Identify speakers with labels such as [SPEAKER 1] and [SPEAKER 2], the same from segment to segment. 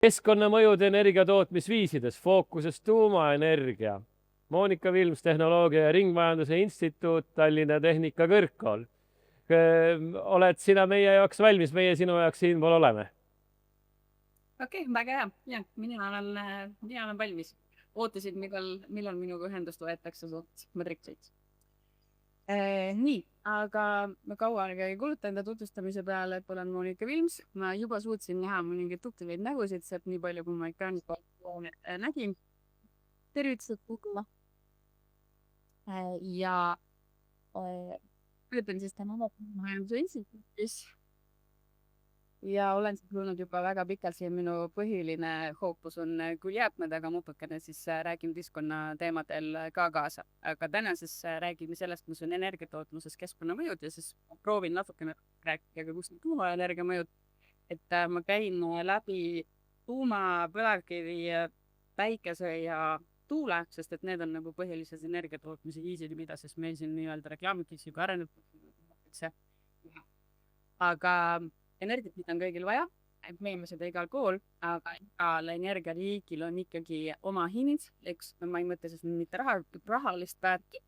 [SPEAKER 1] Keskkonnamõjud energiatootmisviisides, fookuses tuumaenergia. Moonika Vilms, Tehnoloogia ja Ringmajanduse Instituut, Tallinna Tehnikakõrgkool. Oled sina meie jaoks valmis, meie sinu jaoks siinpool oleme?
[SPEAKER 2] Okei, väga hea. Ja, mina olen valmis. Ootasid, millal minuga ühendust võetakse suht madrikseid. Nii, aga ma kaua aega ei kuluta enda tutvustamise peale, et olen Moonika Vilms. Ma juba suutsin näha mõningaid tuttavaid nägusid, sealt nii palju, kui ma ekraani pealt nägin. Tervitused Kukula. Ja töötan siis Tehnoloogia Instituutis. Ja olen siis olnud juba väga pikalt siin. Minu põhiline fookus on küll jäätmed, aga natukene siis räägime keskkonna teemadel ka kaasa. Aga täna siis räägime sellest, mis on energiatootmises keskkonnamõjud ja siis proovin natukene rääkida, kus on tuumaenergiamõjud. Et ma käin läbi tuuma, põlevkivi, päikese ja tuule, sest et need on nagu põhilised energiatootmise viisid, mida siis meil siin nii-öelda reklaamiks juba arenenud. Aga energiat, mida on kõigil vaja, et meil seda igal pool, aga igal energiariigil on ikkagi oma hinnid, eks ma ei mõtle siis mitte rahalist väärti,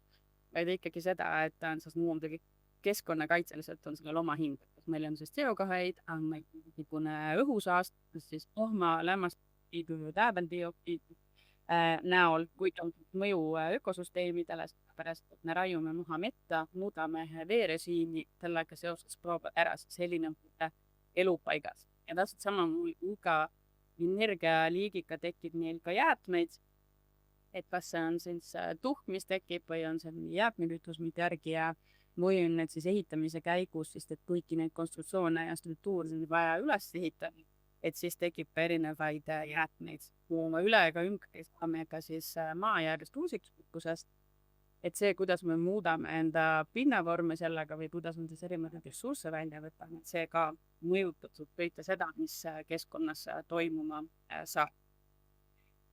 [SPEAKER 2] vaid ikkagi seda, et ta on siis muudagi keskkonnakaitseliselt on sellel oma hind. Meil on siis CO2-id, on meil niisugune õhusaast, siis ohma, lämmastiidu, tääbeldioksiid näol, kuid on mõju ökosüsteemidele, pärast, et me raiume maha metta, muudame veerežiimi, sellega seoses proovib ära selline elupaigas. Ja täpselt sama iga energialiigiga tekib neil ka jäätmeid, et kas see on siis tuhk, mis tekib või on see jäätmekütus, mida järgi ja või on need siis ehitamise käigus, sest et kõiki neid konstruktsioone ja struktuure on vaja üles ehitada, et siis tekib ka erinevaid jäätmeid. Kui me üle ega ümber saame ka siis maajäädest ruusiklikkusest, et see, kuidas me muudame enda pinnavorme sellega või kuidas on siis erinevaid ressursse välja võtame, et see ka mõjutab kõike seda, mis keskkonnas toimuma saab.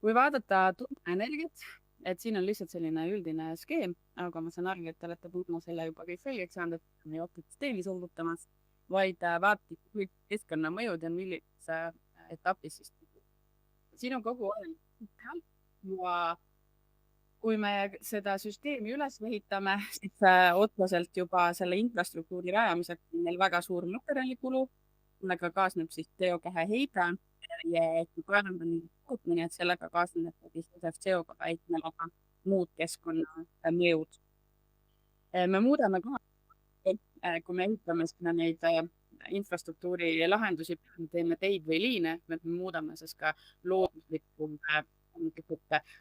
[SPEAKER 2] Kui vaadata tuumaenergiat, et siin on lihtsalt selline üldine skeem, aga ma saan aru, et te olete puudma selle juba kõik selgeks saanud, et me ei oota teeni sullutamas, vaid vaadati kõik keskkonnamõjud ja millises etapis siis. Siin on kogu aeg ja kui me seda süsteemi üles ehitame, siis otseselt juba selle infrastruktuuri rajamiseks on meil väga suur materjalikulu, millega kaasneb siis CO2 heide ja kaevandamine, et sellega kaasneb CO2 heitmega muud keskkonnamõjud. Me muudame ka, kui me ehitame sinna neid infrastruktuuri lahendusi, teeme teid või liine, me muudame siis ka looduslikku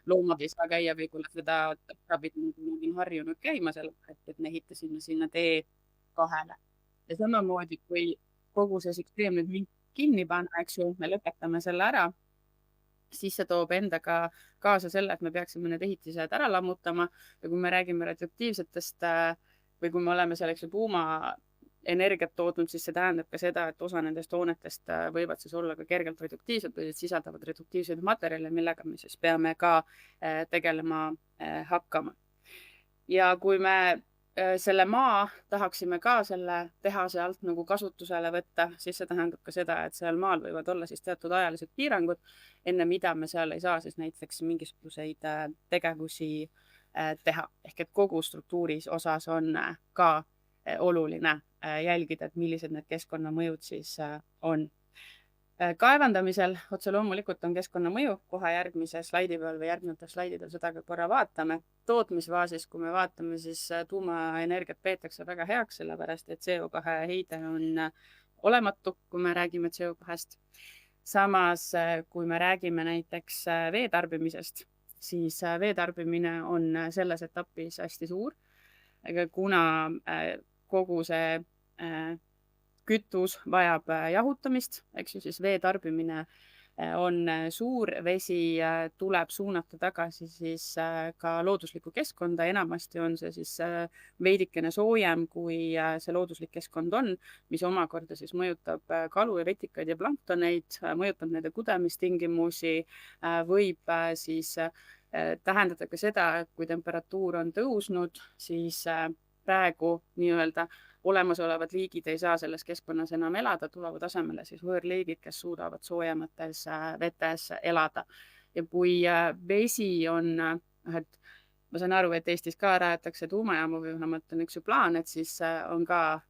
[SPEAKER 2] loomad ei saa käia või kui seda krabid on harjunud käima sellepärast, et me ehitasime sinna tee kahele. Ja samamoodi, kui kogu see süsteem nüüd kinni panna, eks ju, me lõpetame selle ära, siis see toob endaga kaasa selle, et me peaksime need ehitised ära lammutama ja kui me räägime radioaktiivsetest või kui me oleme selleks tuuma energiat tootnud, siis see tähendab ka seda, et osa nendest hoonetest võivad siis olla ka kergelt radioaktiivsed või sisaldavad radioaktiivseid materjale, millega me siis peame ka tegelema hakkama. Ja kui me selle maa tahaksime ka selle tehase alt nagu kasutusele võtta, siis see tähendab ka seda, et seal maal võivad olla siis teatud ajalised piirangud, enne mida me seal ei saa siis näiteks mingisuguseid tegevusi teha. Ehk et kogu struktuuris osas on ka oluline jälgida, et millised need keskkonnamõjud siis on. Kaevandamisel otse loomulikult on keskkonnamõju, kohe järgmise slaidi peal või järgnevatel slaididel seda ka korra vaatame. Tootmisfaasis, kui me vaatame, siis tuumaenergiat peetakse väga heaks, sellepärast et CO2 heide on olematu, kui me räägime CO2-st. Samas, kui me räägime näiteks veetarbimisest, siis veetarbimine on selles etapis hästi suur, kuna kogu see kütus vajab jahutamist, eks ju, siis vee tarbimine on suur, vesi tuleb suunata tagasi siis ka looduslikku keskkonda, enamasti on see siis veidikene soojem, kui see looduslik keskkond on, mis omakorda siis mõjutab kalu ja vetikaid ja planktoneid, mõjutab nende kudemistingimusi, võib siis tähendada ka seda, et kui temperatuur on tõusnud, siis praegu nii-öelda olemasolevad liigid ei saa selles keskkonnas enam elada, tulevad asemele siis võõrliigid, kes suudavad soojemates vetes elada. Ja kui vesi on, et ma saan aru, et Eestis ka rajatakse tuumajaamu või vähemalt on üks plaan, et siis on ka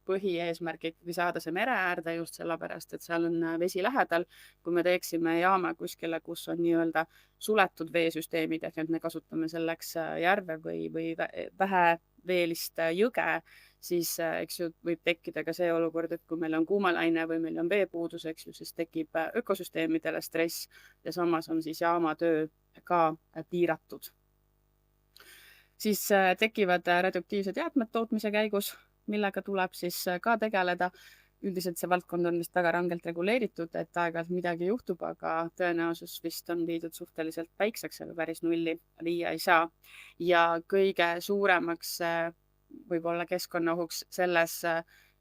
[SPEAKER 2] põhieesmärk ikkagi saada see mere äärde just sellepärast, et seal on vesi lähedal. Kui me teeksime jaama kuskile, kus on nii-öelda suletud veesüsteemid, ehk et me kasutame selleks järve või väheveelist jõge, siis eks ju võib tekkida ka see olukord, et kui meil on kuumalaine või meil on veepuudus, eks ju, siis tekib ökosüsteemidele stress ja samas on siis jaama töö ka piiratud. Siis tekivad radioaktiivsed jäätmed tootmise käigus, millega tuleb siis ka tegeleda. Üldiselt see valdkond on vist väga rangelt reguleeritud, et aeg-ajalt midagi juhtub, aga tõenäosus vist on viidud suhteliselt väikseks, aga päris nulli viia ei saa. Ja kõige suuremaks võib-olla keskkonnaohuks selles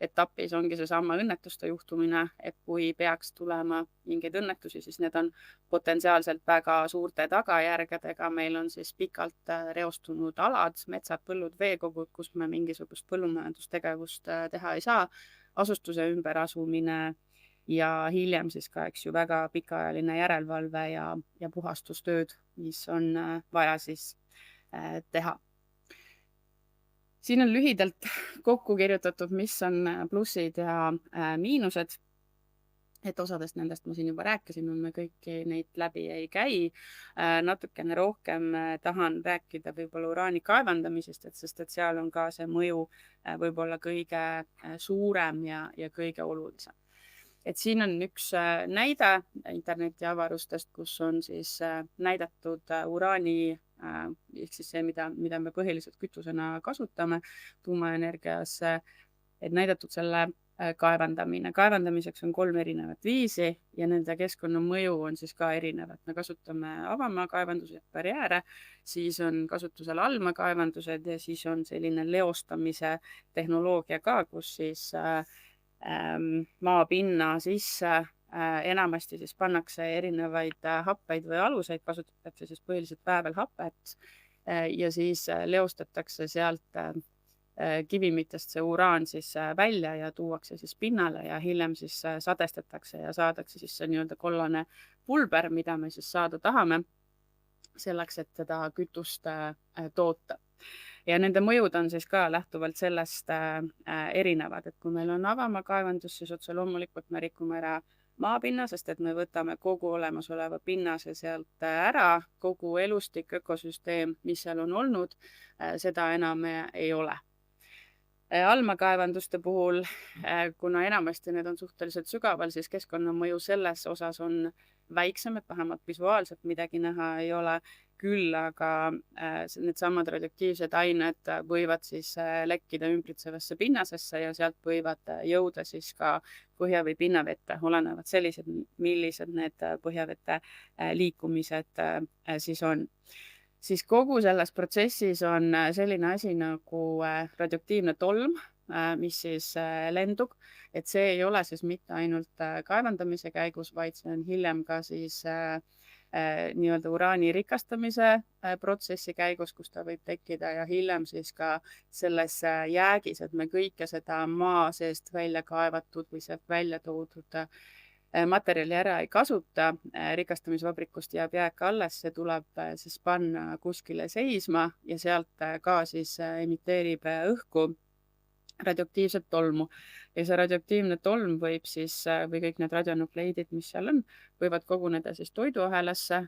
[SPEAKER 2] etapis ongi seesama õnnetuste juhtumine, et kui peaks tulema mingeid õnnetusi, siis need on potentsiaalselt väga suurte tagajärgedega. Meil on siis pikalt reostunud alad, metsad, põllud, veekogud, kus me mingisugust põllumajandustegevust teha ei saa, asustuse ümberasumine ja hiljem siis ka, eks ju, väga pikaajaline järelevalve ja puhastustööd, mis on vaja siis teha. Siin on lühidalt kokku kirjutatud, mis on plussid ja miinused. Et osadest nendest ma siin juba rääkisin, me kõiki neid läbi ei käi. Natukene rohkem tahan rääkida võib-olla uraani kaevandamisest, sest et seal on ka see mõju võib-olla kõige suurem ja kõige olulisem. Et siin on üks näide interneti avarustest, kus on siis näidatud uraani, ehk siis see, mida me põhiliselt kütusena kasutame tuumaenergias, et näidatud selle kaevandamine. Kaevandamiseks on 3 erinevat viisi ja nende keskkonnamõju on siis ka erinevad. Me kasutame avamaakaevandused, barjääre, siis on kasutusel allmaakaevandused ja siis on selline leostamise tehnoloogia ka, kus siis maapinna sisse enamasti siis pannakse erinevaid happeid või aluseid, kasutatakse siis põhiliselt väävelhapet ja siis leostatakse sealt kivimitest see uraan siis välja ja tuuakse siis pinnale ja hiljem siis sadestatakse ja saadakse siis see nii-öelda kollane pulber, mida me siis saada tahame selleks, et seda kütust toota. Ja nende mõjud on siis ka lähtuvalt sellest erinevad, et kui meil on avamaakaevandus, siis otse loomulikult me rikume ära maapinna, sest et me võtame kogu olemasoleva pinnase sealt ära, kogu elustik, ökosüsteem, mis seal on olnud, seda enam ei ole. Allmaakaevanduste puhul, kuna enamasti need on suhteliselt sügaval, siis keskkonnamõju selles osas on väiksem, et vähemalt visuaalselt midagi näha ei ole. Küll aga need samad radioaktiivsed ained võivad siis lekkida ümbritsevasse pinnasesse ja sealt võivad jõuda siis ka põhja- või pinnavette, olenevad sellised, millised need põhjavete liikumised siis on. Siis kogu selles protsessis on selline asi nagu radioaktiivne tolm, mis siis lendub, et see ei ole siis mitte ainult kaevandamise käigus, vaid see on hiljem ka siis nii-öelda uraani rikastamise protsessi käigus, kus ta võib tekkida ja hiljem siis ka selles jäägis, et me kõike seda maa seest välja kaevatud või sealt välja toodud materjali ära ei kasuta, rikastamisvabrikust jääb jääk alles, see tuleb siis panna kuskile seisma ja sealt ka siis emiteerib õhku radioaktiivset tolmu. Ja see radioaktiivne tolm võib siis, või kõik need radionukleidid, mis seal on, võivad koguneda siis toiduahelasse,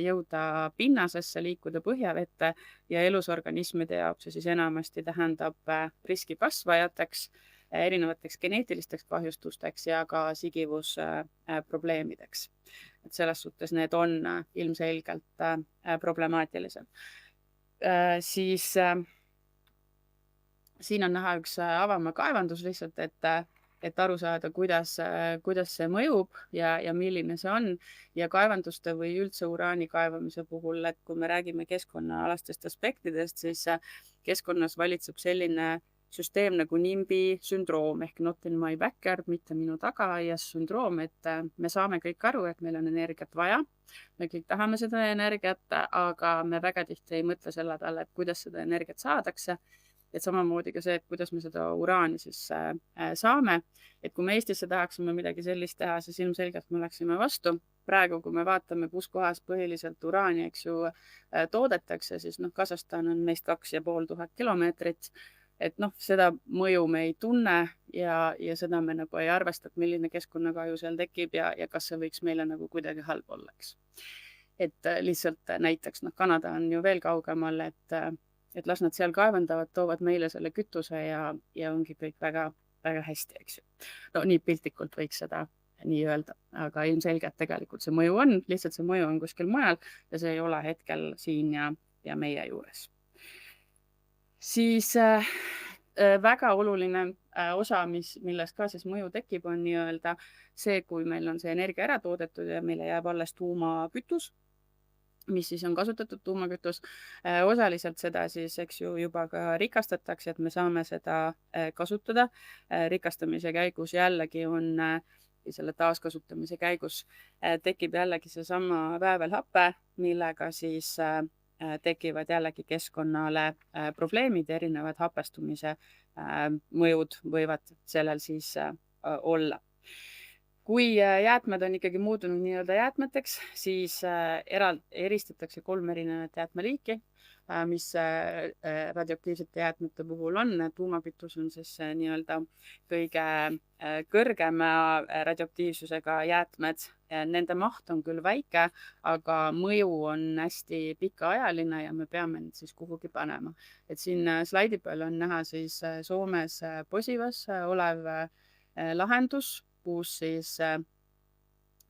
[SPEAKER 2] jõuda pinnasesse, liikuda põhjavette ja elusorganismide jaoks see siis enamasti tähendab riskikasvajateks, erinevateks geneetilisteks kahjustusteks ja ka sigivusprobleemideks. Et selles suhtes need on ilmselgelt problemaatilised. Siis siin on näha üks avamaakaevandus lihtsalt, et aru saada, kuidas see mõjub ja milline see on. Ja kaevanduste või üldse uraani kaevamise puhul, et kui me räägime keskkonnaalastest aspektidest, siis keskkonnas valitseb selline süsteem nagu NIMBY sündroom ehk not in my backyard, mitte minu tagaaias sündroom, et me saame kõik aru, et meil on energiat vaja. Me kõik tahame seda energiat, aga me väga tihti ei mõtle selle peale, et kuidas seda energiat saadakse. et samamoodi ka see, et kuidas me seda uraani siis saame, et kui me Eestisse tahaksime midagi sellist teha, siis ilmselgelt me oleksime vastu. Praegu, kui me vaatame, kus kohas põhiliselt uraani, eks ju, toodetakse, siis Kasahstan on meist 2500 kilomeetrit, et seda mõju me ei tunne ja seda me nagu ei arvesta, et milline keskkonnakahju seal tekib ja kas see võiks meile nagu kuidagi halb olla, eks. Et lihtsalt näiteks, Kanada on ju veel kaugemal, et las nad seal kaevandavad, toovad meile selle kütuse ja ongi kõik väga, väga hästi, eks ju. No nii piltlikult võiks seda nii öelda, aga ilmselgelt tegelikult see mõju on, lihtsalt see mõju on kuskil mujal ja see ei ole hetkel siin ja meie juures. Siis väga oluline osa, millest ka siis mõju tekib, on nii-öelda see, kui meil on see energia ära toodetud ja meile jääb alles tuumakütus, mis siis on kasutatud tuumakütus. Osaliselt seda siis, eks ju, juba ka rikastatakse, et me saame seda kasutada. Rikastamise käigus jällegi on selle taaskasutamise käigus tekib jällegi seesama väävelhape, millega siis tekivad jällegi keskkonnale probleemid, erinevad hapestumise mõjud võivad sellel siis olla. Kui jäätmed on ikkagi muutunud nii-öelda jäätmeteks, siis eristatakse 3 erinevat jäätmeliiki, mis radioaktiivsete jäätmete puhul on. Tuumakütus on siis nii-öelda kõige kõrgema radioaktiivsusega jäätmed. Nende maht on küll väike, aga mõju on hästi pikaajaline ja me peame need siis kuhugi panema. Et siin slaidi peal on näha siis Soomes Posivas olev lahendus, kus siis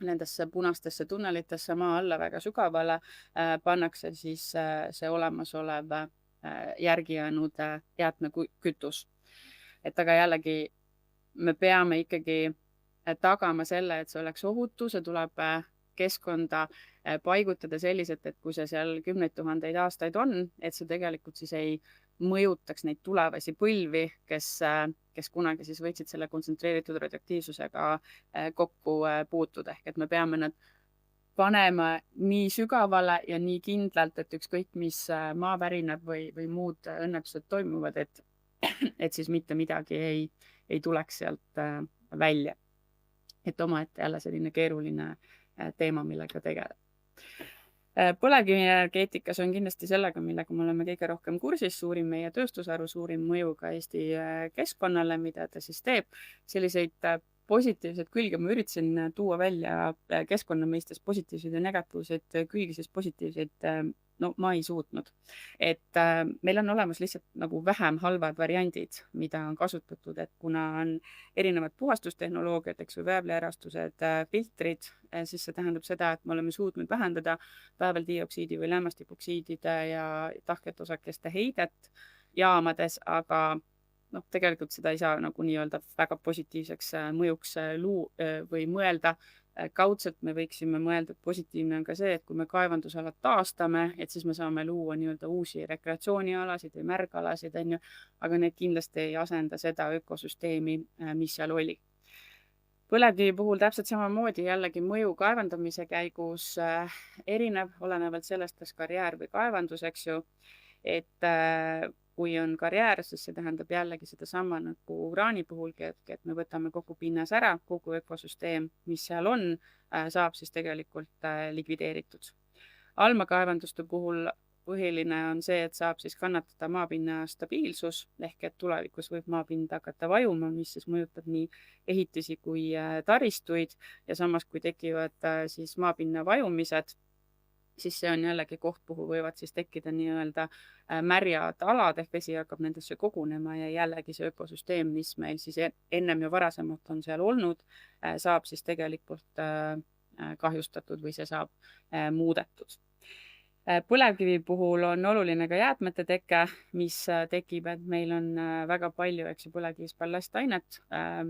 [SPEAKER 2] nendesse punastesse tunnelitesse maa alla väga sügavale pannakse siis see olemasolev järgi jäänud jäätmekütus. Et aga jällegi me peame ikkagi tagama selle, et see oleks ohutu, see tuleb keskkonda paigutada selliselt, et kui see seal 10 000 aastaid on, et see tegelikult siis ei mõjutaks neid tulevasi põlvi, kes kunagi siis võiksid selle kontsentreeritud radioaktiivsusega kokku puutuda. Ehk et me peame nad panema nii sügavale ja nii kindlalt, et ükskõik mis maavärinad või muud õnnetused toimuvad, et siis mitte midagi ei tuleks sealt välja. Et omaette jälle selline keeruline teema, millega tegeleda. Põlevkivienergeetikas on kindlasti sellega, millega me oleme kõige rohkem kursis, suurim meie tööstusharu, suurim mõju ka Eesti keskkonnale, mida ta siis teeb. Selliseid positiivseid külge ma üritasin tuua välja keskkonna mõistes positiivseid ja negatiivseid külgi, siis positiivseid ma ei suutnud. Et meil on olemas lihtsalt nagu vähem halvad variandid, mida on kasutatud, et kuna on erinevad puhastustehnoloogiad, eks ju, väävliärastused, filtrid, siis see tähendab seda, et me oleme suutnud vähendada vääveldioksiidi või lämmastikoksiidide ja tahketosakeste heidet jaamades, aga tegelikult seda ei saa nagu nii-öelda väga positiivseks mõjuks või mõelda. Kaudselt me võiksime mõelda, et positiivne on ka see, et kui me kaevandusalad taastame, et siis me saame luua nii-öelda uusi rekreatsioonialasid või märgalasid, aga need kindlasti ei asenda seda ökosüsteemi, mis seal oli. Põlevkivi puhul täpselt samamoodi jällegi mõju kaevandamise käigus erinev, olenevalt sellest, kas karjäär või kaevandus, eks ju, et kui on karjäär, siis see tähendab jällegi sedasama nagu uraani puhulgi, et me võtame kogu pinnas ära, kogu ökosüsteem, mis seal on, saab siis tegelikult likvideeritud. Almakaevanduste puhul põhiline on see, et saab siis kannatada maapinna stabiilsus, ehk et tulevikus võib maapind hakata vajuma, mis siis mõjutab nii ehitisi kui taristuid ja samas, kui tekivad siis maapinna vajumised, siis see on jällegi koht, kuhu võivad siis tekkida nii-öelda märjad alad, ehk vesi hakkab nendesse kogunema ja jällegi see ökosüsteem, mis meil siis ennem ja varasemalt on seal olnud, saab siis tegelikult kahjustatud või see saab muudetud. Põlevkivi puhul on oluline ka jäätmete teke, mis tekib, et meil on väga palju, eks ju, põlevkivis ballastainet,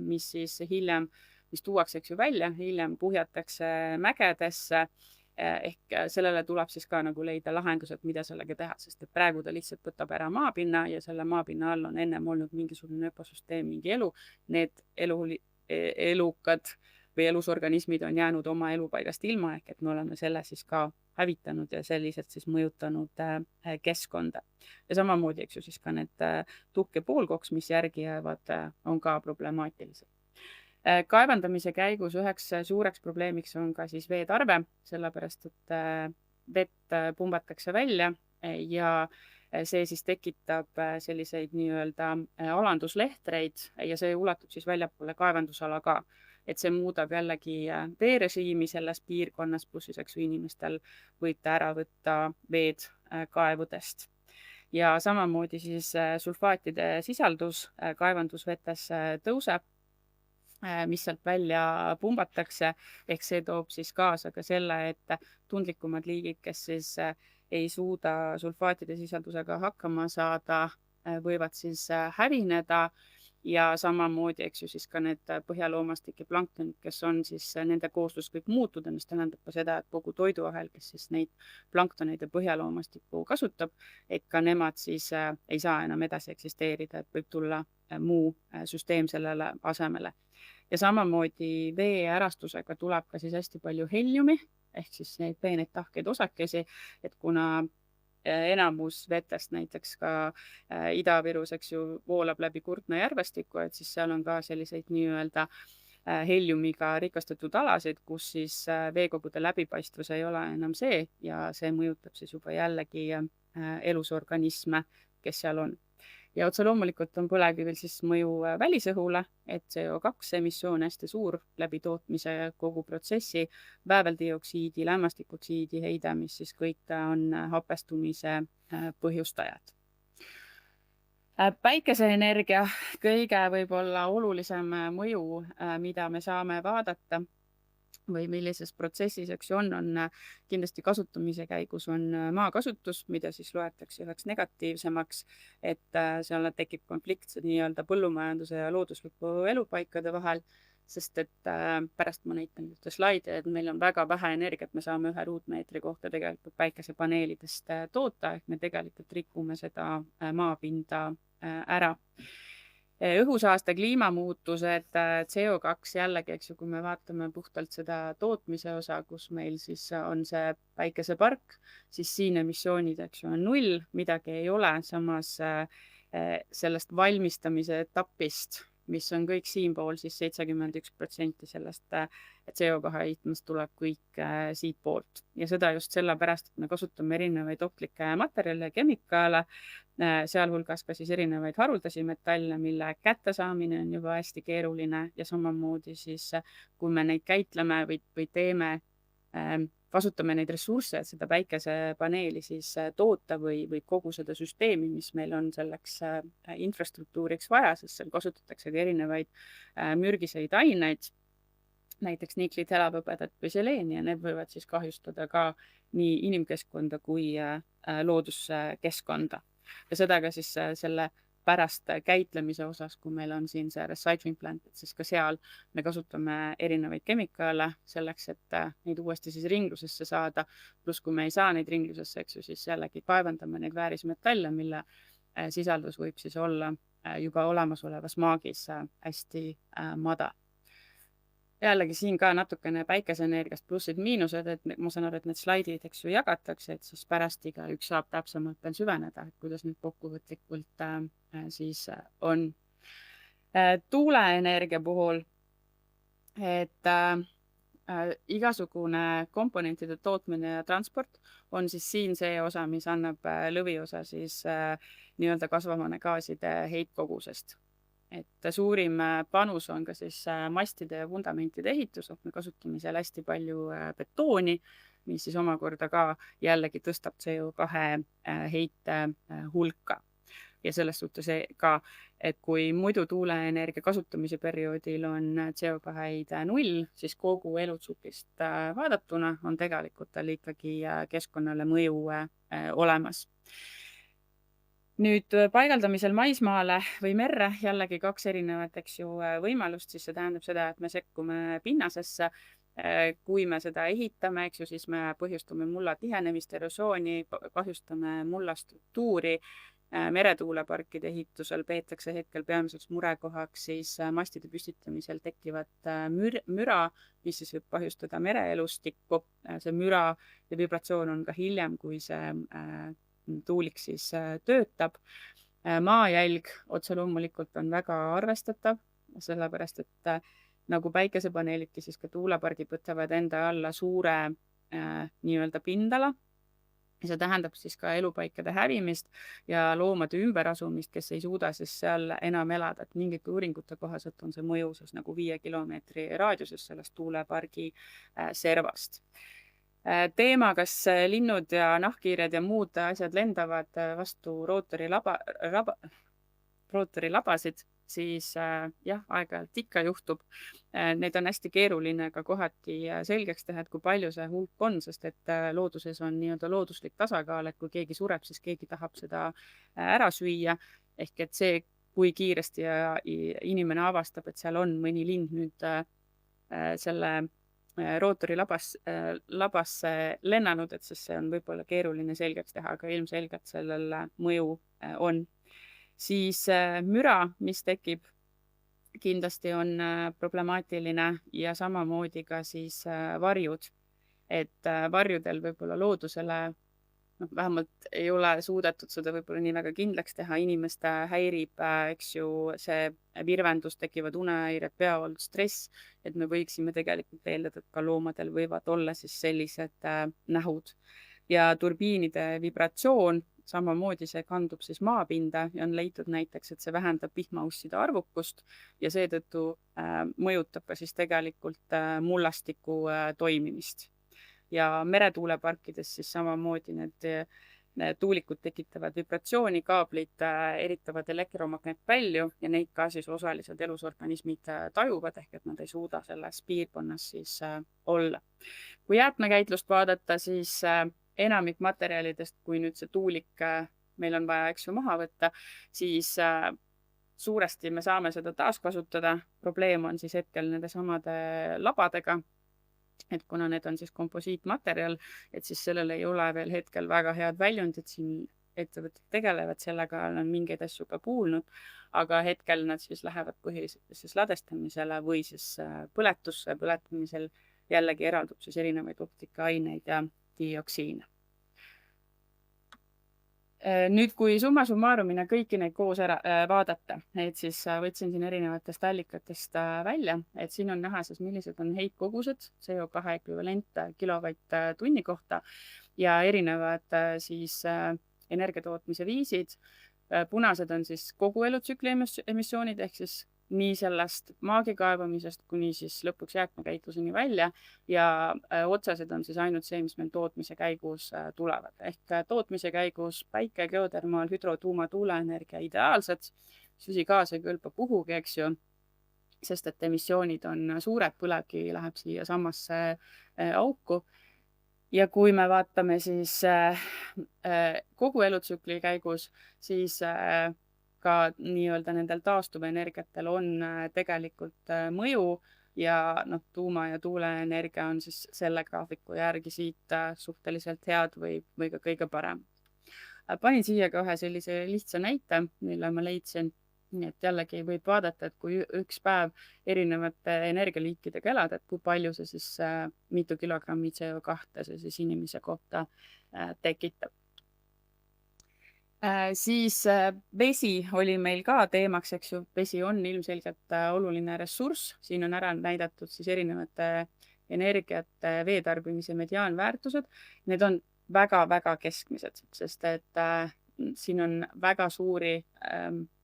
[SPEAKER 2] mis siis hiljem, mis tuuakse, eks ju, välja, hiljem puhjatakse mägedesse. Ehk sellele tuleb siis ka nagu leida lahendused, mida sellega teha, sest et praegu ta lihtsalt võtab ära maapinna ja selle maapinna all on ennem olnud mingisugune ökosüsteem, mingi elu. Need elukad või elusorganismid on jäänud oma elupaigast ilma, ehk et me oleme selle siis ka hävitanud ja selliselt siis mõjutanud keskkonda. Ja samamoodi, eks ju, siis ka need tuhk ja poolkoks, mis järgi jäävad, on ka problemaatilised. Kaevandamise käigus üheks suureks probleemiks on ka siis veetarve, sellepärast et vett pumbatakse välja ja see siis tekitab selliseid nii-öelda alanduslehtreid ja see ulatub siis väljapoole kaevandusala ka. Et see muudab jällegi veerežiimi selles piirkonnas, pluss siis inimestel võib ta ära võtta veed kaevudest. Ja samamoodi siis sulfaatide sisaldus kaevandusvetes tõuseb, mis sealt välja pumbatakse, ehk see toob siis kaasa ka selle, et tundlikumad liigid, kes siis ei suuda sulfaatide sisaldusega hakkama saada, võivad siis hävineda ja samamoodi, eks ju, siis ka need põhjaloomastike planktonid, kes on siis nende kooslus kõik muutuda, mis tähendab ka seda, et kogu toiduahel, kes siis neid planktoneid ja põhjaloomastikku kasutab, et ka nemad siis ei saa enam edasi eksisteerida, et võib tulla muu süsteem sellele asemele. Ja samamoodi vee ärastusega tuleb ka siis hästi palju heliumi, ehk siis neid peeneid tahkeid osakesi, et kuna enamus vetest näiteks ka Ida-Virus, eks ju, voolab läbi Kurtna järvestiku, et siis seal on ka selliseid nii-öelda heliumiga rikastatud alasid, kus siis veekogude läbipaistvus ei ole enam see ja see mõjutab siis juba jällegi elusorganisme, kes seal on. Ja otse loomulikult on põlevkivil siis mõju välisõhule, et CO2 emissioon hästi suur läbi tootmise kogu protsessi, vääveldioksiidi, lämmastikoksiidi heide, mis siis kõik on hapestumise põhjustajad. Päikeseenergia kõige võib-olla olulisem mõju, mida me saame vaadata või millises protsessis, eks ju, on kindlasti kasutamise käigus on maakasutus, mida siis loetakse üheks negatiivsemaks, et seal tekib konflikt nii-öelda põllumajanduse ja loodusliku elupaikade vahel, sest et pärast ma näitan ühte slaidi, et meil on väga vähe energiat, me saame 1 ruutmeetri kohta tegelikult päikesepaneelidest toota, ehk me tegelikult rikume seda maapinda ära. Õhusaaste, kliimamuutused, CO2 jällegi, eks ju, kui me vaatame puhtalt seda tootmise osa, kus meil siis on see päikesepark, siis siin emissioonid, eks ju, on 0, midagi ei ole, samas sellest valmistamise etapist, mis on kõik siinpool, siis 71% sellest CO2 heitmest tuleb kõik siit poolt. Ja seda just sellepärast, et me kasutame erinevaid ohtlikke materjale ja kemikaale, sealhulgas ka siis erinevaid haruldasi metalle, mille kättesaamine on juba hästi keeruline ja samamoodi siis, kui me neid käitleme või teeme, kasutame neid ressursse, et seda päikesepaneeli siis toota või kogu seda süsteemi, mis meil on selleks infrastruktuuriks vaja, sest seal kasutatakse ka erinevaid mürgiseid aineid, näiteks niiklit, helavõbedat või seleeni ja need võivad siis kahjustada ka nii inimkeskkonda kui looduskeskkonda. Ja seda ka siis selle pärast käitlemise osas, kui meil on siin see recycling plant, et siis ka seal me kasutame erinevaid kemikaale selleks, et neid uuesti siis ringlusesse saada. Pluss kui me ei saa neid ringlusesse, eks ju, siis jällegi kaevandame neid väärismetalle, mille sisaldus võib siis olla juba olemasolevas maagis hästi madal. Jällegi siin ka natukene päikeseenergiast plussid-miinused, et ma saan aru, et need slaidid, eks ju, jagatakse, et siis pärast igaüks saab täpsemalt veel süveneda, et kuidas nüüd kokkuvõtlikult siis on. Tuuleenergia puhul, et igasugune komponentide tootmine ja transport on siis siin see osa, mis annab lõviosa siis nii-öelda kasvuhoonegaaside heitkogusest. Et suurim panus on ka siis mastide ja fundamentide ehitus, me kasutame seal hästi palju betooni, mis siis omakorda ka jällegi tõstab CO2 heite hulka. Ja selles suhtes ka, et kui muidu tuuleenergia kasutamise perioodil on CO2 heide 0, siis kogu elutsüklist vaadatuna on tegelikult tal ikkagi keskkonnale mõju olemas. Nüüd paigaldamisel maismaale või merre jällegi 2 erinevat, eks ju, võimalust, siis see tähendab seda, et me sekkume pinnasesse. Kui me seda ehitame, eks ju, siis me põhjustame mulla tihenemist, erosiooni, kahjustame mulla struktuuri meretuuleparkide ehitusel peetakse hetkel peamiseks murekohaks siis mastide püstitamisel tekkivat müra, mis siis võib põhjustada mereelustikku. See müra ja vibratsioon on ka hiljem, kui see tuulik siis töötab. Maajälg otse loomulikult on väga arvestatav, sellepärast et nagu päikesepaneelidki, siis ka tuulepargid võtavad enda alla suure nii-öelda pindala. Ja see tähendab siis ka elupaikade hävimist ja loomade ümberasumist, kes ei suuda siis seal enam elada. Et mingite uuringute kohaselt on see mõju siis nagu 5 kilomeetri raadiuses sellest tuulepargi servast. Teema, kas linnud ja nahkhiired ja muud asjad lendavad vastu rootori labasid, siis jah, aeg-ajalt ikka juhtub. Need on hästi keeruline ka kohati selgeks teha, et kui palju see hulk on, sest et looduses on nii-öelda looduslik tasakaal, et kui keegi sureb, siis keegi tahab seda ära süüa. Ehk et see, kui kiiresti inimene avastab, et seal on mõni lind nüüd selle rootori labasse lennanud, et siis see on võib-olla keeruline selgeks teha, aga ilmselgelt sellel mõju on. Siis müra, mis tekib, kindlasti on problemaatiline ja samamoodi ka siis varjud. Et varjudel võib-olla loodusele, vähemalt ei ole suudetud seda võib-olla nii väga kindlaks teha, inimeste häirib, eks ju, see virvendus, tekivad unehäired, peavoolu, stress, et me võiksime tegelikult eeldada, et ka loomadel võivad olla siis sellised nähud. Ja turbiinide vibratsioon, samamoodi see kandub siis maapinda ja on leitud näiteks, et see vähendab vihmausside arvukust ja seetõttu mõjutab ka siis tegelikult mullastiku toimimist. Ja meretuuleparkides siis samamoodi need tuulikud tekitavad vibratsiooni, kaablid eritavad elektromagnetpälju ja neid ka siis osalised elusorganismid tajuvad, ehk et nad ei suuda selles piirkonnas siis olla. Kui jäätmekäitlust vaadata, siis enamik materjalidest, kui nüüd see tuulik meil on vaja, eks ju, maha võtta, siis suuresti me saame seda taaskasutada. Probleem on siis hetkel nende samade labadega, et kuna need on siis komposiitmaterjal, et siis sellel ei ole veel hetkel väga head väljundid, siin ettevõtted tegelevad sellega, olen mingeid asju ka kuulnud, aga hetkel nad siis lähevad põhiliselt siis ladestamisele või siis põletusse. Põletamisel jällegi eraldub siis erinevaid optikaaineid ja dioksiine. Nüüd, kui summa summarumina kõiki neid koos vaadata, et siis võtsin siin erinevatest allikatest välja, et siin on näha siis, millised on heitkogused CO2 ekvivalent kilovatt-tunni kohta ja erinevad siis energiatootmise viisid. Punased on siis kogu elutsükli emissioonid, ehk siis nii sellest maagi kaevamisest kuni siis lõpuks jäätmekäitluseni välja ja otsesed on siis ainult see, mis meil tootmise käigus tulevad. Ehk tootmise käigus päike, geotermaal, hüdro, tuuma, tuuleenergia ideaalsed, süsigaas ei kõlba kuhugi, eks ju, sest et emissioonid on suured, põlevkivi läheb siia samasse auku. Ja kui me vaatame siis kogu elutsükli käigus, siis ka nii-öelda nendel taastuvenergiatel on tegelikult mõju ja tuuma- ja tuuleenergia on siis selle graafiku järgi siit suhteliselt head või ka kõige parem. Panin siia ka ühe sellise lihtsa näite, mille ma leidsin, nii et jällegi võib vaadata, et kui üks päev erinevate energialiikidega elada, et kui palju see siis mitu kilogrammi CO2 see siis inimese kohta tekitab. Siis vesi oli meil ka teemaks, eks ju, vesi on ilmselgelt oluline ressurss, siin on ära näidatud siis erinevate energiate veetarbimise mediaanväärtused, need on väga-väga keskmised, sest et siin on väga suuri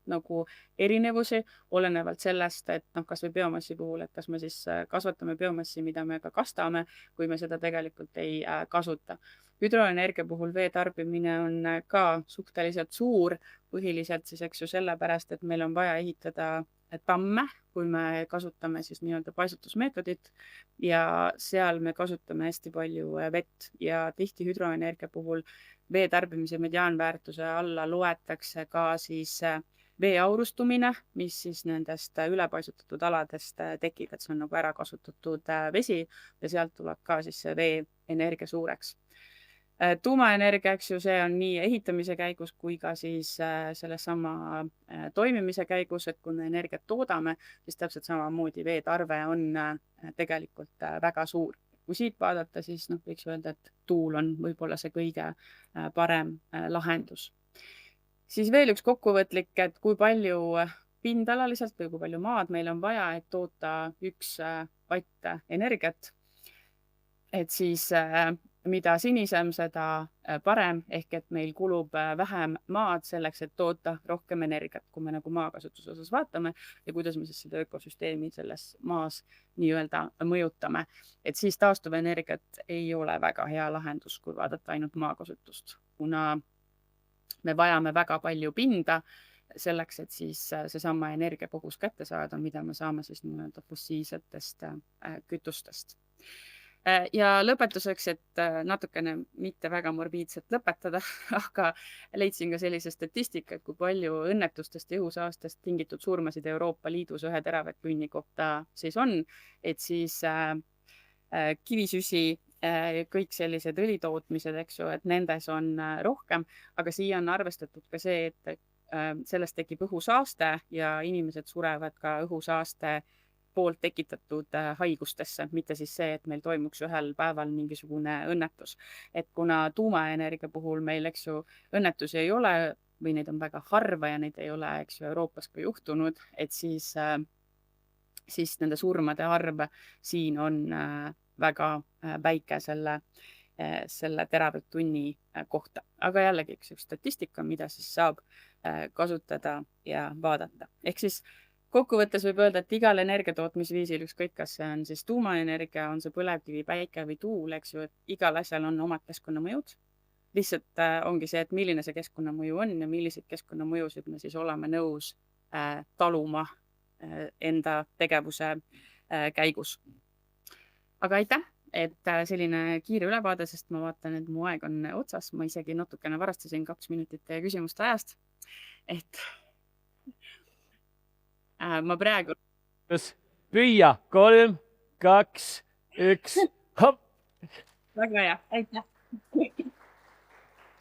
[SPEAKER 2] nagu erinevusi, olenevalt sellest, et kas või biomassi puhul, et kas me siis kasvatame biomassi, mida me ka kastame, kui me seda tegelikult ei kasuta. Hüdroenergia puhul vee tarbimine on ka suhteliselt suur, põhiliselt siis, eks ju, sellepärast, et meil on vaja ehitada tamme, kui me kasutame siis nii-öelda paisutusmeetodit ja seal me kasutame hästi palju vett ja tihti hüdroenergia puhul vee tarbimise mediaanväärtuse alla loetakse ka siis vee aurustumine, mis siis nendest ülepaisutatud aladest tekib, et see on nagu ära kasutatud vesi ja sealt tuleb ka siis see vee energia suureks. Tuumaenergia, eks ju, see on nii ehitamise käigus kui ka siis sellesama toimimise käigus, et kui me energiat toodame, siis täpselt samamoodi veetarve on tegelikult väga suur. Kui siit vaadata, siis võiks öelda, et tuul on võib-olla see kõige parem lahendus. Siis veel üks kokkuvõtlik, et kui palju pindalaliselt või kui palju maad meil on vaja, et toota 1 vatt energiat. Et siis mida sinisem, seda parem, ehk et meil kulub vähem maad selleks, et toota rohkem energiat, kui me nagu maakasutuse osas vaatame ja kuidas me siis seda ökosüsteemi selles maas nii-öelda mõjutame. Et siis taastuvenergiat ei ole väga hea lahendus, kui vaadata ainult maakasutust, kuna me vajame väga palju pinda selleks, et siis seesama energiakogus kätte saada, mida me saame siis nii-öelda fossiilsetest kütustest. Ja lõpetuseks, et natukene mitte väga morbiidselt lõpetada, aga leidsin ka sellise statistika, et kui palju õnnetustest ja õhusaastest tingitud surmasid Euroopa Liidus 1 teravatt-tunni kohta siis on, et siis kivisüsi, kõik sellised õlitootmised, eks ju, et nendes on rohkem, aga siia on arvestatud ka see, et sellest tekib õhusaaste ja inimesed surevad ka õhusaaste poolt tekitatud haigustesse, mitte siis see, et meil toimuks ühel päeval mingisugune õnnetus. Et kuna tuumaenergia puhul meil, eks ju, õnnetusi ei ole või neid on väga harva ja neid ei ole, eks ju, Euroopas ka juhtunud, et siis nende surmade arv siin on väga väike selle teravatt-tunni kohta. Aga jällegi üks statistika, mida siis saab kasutada ja vaadata. Ehk siis kokkuvõttes võib öelda, et igal energiatootmisviisil, ükskõik kas see on siis tuumaenergia, on see põlevkivi, päike või tuul, eks ju, et igal asjal on omad keskkonnamõjud. Lihtsalt ongi see, et milline see keskkonnamõju on ja milliseid keskkonnamõjusid me siis oleme nõus taluma enda tegevuse käigus. Aga aitäh, et selline kiire ülevaade, sest ma vaatan, et mu aeg on otsas. Ma isegi natukene varastasin 2 minutit teie küsimuste ajast. Et ma praegu.
[SPEAKER 1] Püüa 3, 2, 1, hopp.
[SPEAKER 2] Väga hea, aitäh.